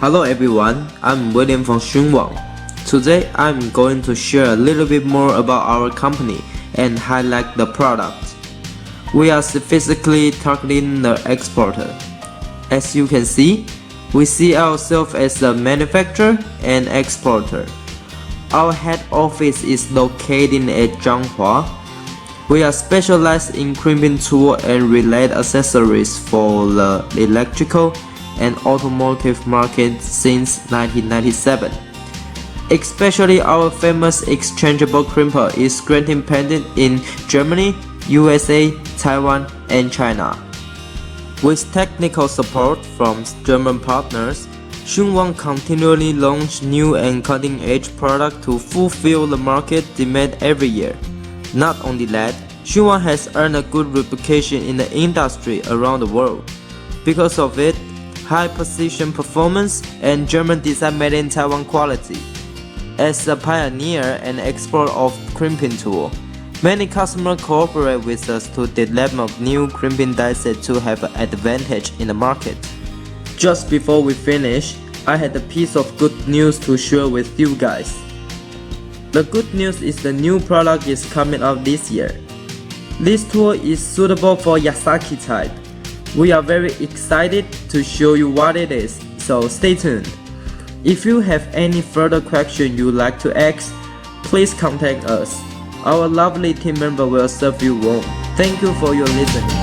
Hello everyone, I'm William from Hsun Wang. Today I'm going to share a little bit more about our company and highlight the product. We are specifically targeting the exporter. As you can see, we see ourselves as a manufacturer and exporter. Our head office is located at Zhanghua. We are specialized in crimping tool and related accessories for the electrical and automotive market since 1997. Especially our famous exchangeable crimper is granted patent in Germany, USA, Taiwan and China. With technical support from German partners, Hsun Wang continually launch new and cutting-edge products to fulfill the market demand every year. Not only that, Hsun Wang has earned a good reputation in the industry around the world. Because of it, high precision performance and German-designed-made-in-Taiwan quality. As a pioneer and expert of crimping tool, many customers cooperate with us to develop new crimping die set to have an advantage in the market. Just before we finish, I had a piece of good news to share with you guys. The good news is the new product is coming out this year. This tool is suitable for Yasaki type. We are very excited to show you what it is, so stay tuned. If you have any further questions you'd like to ask, please contact us. Our lovely team member will serve you warm. Thank you for your listening.